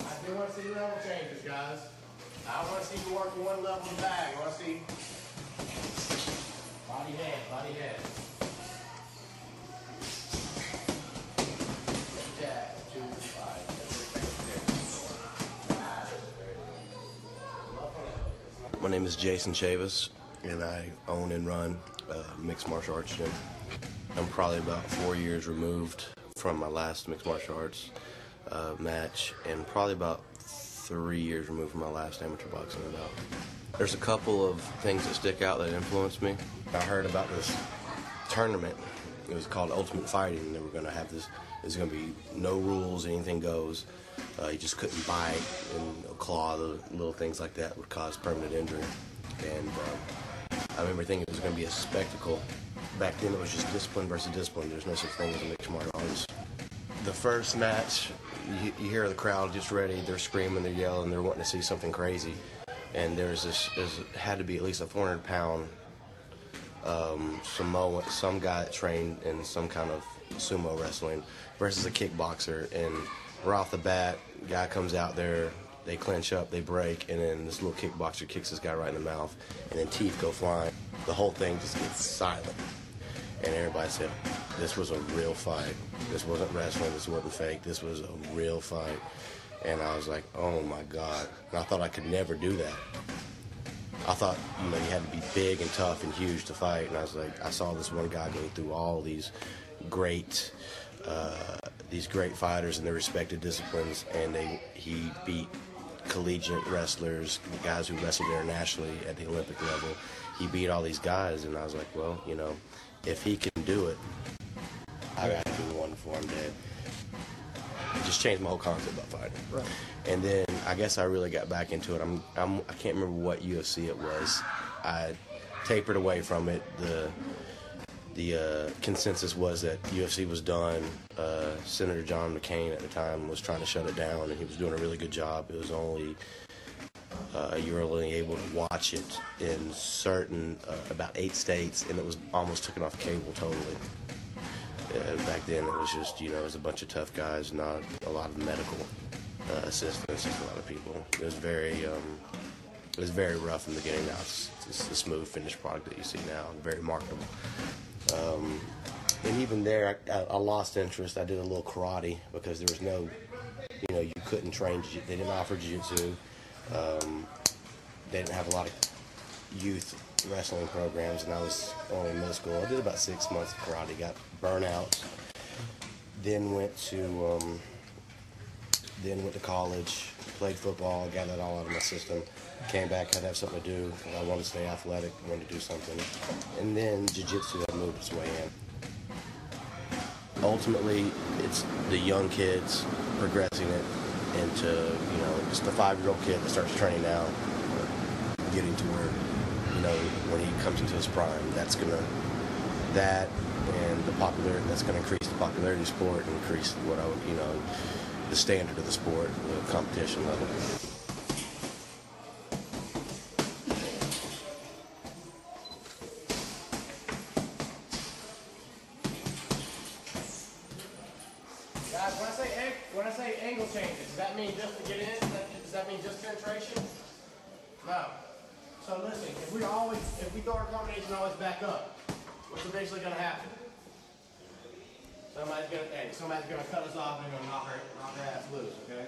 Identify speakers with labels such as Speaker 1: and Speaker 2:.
Speaker 1: I do want to see level changes, guys. I don't want to see you working one level in the bag. I want to see body head, body head. Jab, 2, 5. My name is Jason Chavis, and I own and run a mixed martial arts gym. I'm probably about 4 years removed from my last mixed martial arts match, and probably about 3 years removed from my last amateur boxing bout. There's a couple of things that stick out that influenced me. I heard about this tournament. It was called Ultimate Fighting, and they were going to have this. There's going to be no rules, anything goes. You just couldn't bite and claw, the little things like that would cause permanent injury. And I remember thinking it was going to be a spectacle. Back then it was just discipline versus discipline. There's no such thing as a mixed martial artist. The first match, you hear the crowd just ready, they're screaming, they're yelling, they're wanting to see something crazy. And there had to be at least a 400-pound Samoan, some guy that trained in some kind of sumo wrestling versus a kickboxer. And right off the bat, guy comes out there, they clinch up, they break, and then this little kickboxer kicks this guy right in the mouth, and then teeth go flying. The whole thing just gets silent. And everybody said, this was a real fight. This wasn't wrestling, this wasn't fake, this was a real fight. And I was like, oh my God. And I thought I could never do that. I thought, you had to be big and tough and huge to fight. And I was like, I saw this one guy go through all these great fighters in their respective disciplines, and he beat collegiate wrestlers, guys who wrestled internationally at the Olympic level. He beat all these guys, and I was like, well, if he can do it, I got to do the one before I'm dead. It just changed my whole concept about fighting. Right. And then I guess I really got back into it. I can't remember what UFC it was. I tapered away from it. The consensus was that UFC was done. Senator John McCain at the time was trying to shut it down, and he was doing a really good job. It was only you were only able to watch it in certain about 8 states, and it was almost taken off cable totally. Back then, it was just it was a bunch of tough guys, not a lot of medical assistance, just a lot of people. It was very rough in the beginning. Now it's the smooth finished product that you see now, very marketable. And even there, I lost interest. I did a little karate because there was no, you couldn't train. They didn't offer jiu-jitsu. They didn't have a lot of youth wrestling programs, and I was only in middle school. I did about 6 months of karate, got burnout, then went to college, played football, got that all out of my system, came back, had to have something to do. I wanted to stay athletic, wanted to do something, and then jiu-jitsu had moved its way in. Ultimately, it's the young kids progressing it into, just the 5-year-old kid that starts training now, getting to where, when he comes into his prime, that's gonna increase the popularity of the sport and increase the standard of the sport, the competition level. Guys, when I say angle changes, does that mean just to get in? Does that mean just penetration? No. So listen, if we throw our combination always back up, what's eventually going to happen? Somebody's going to cut us off and going to knock our ass loose, okay?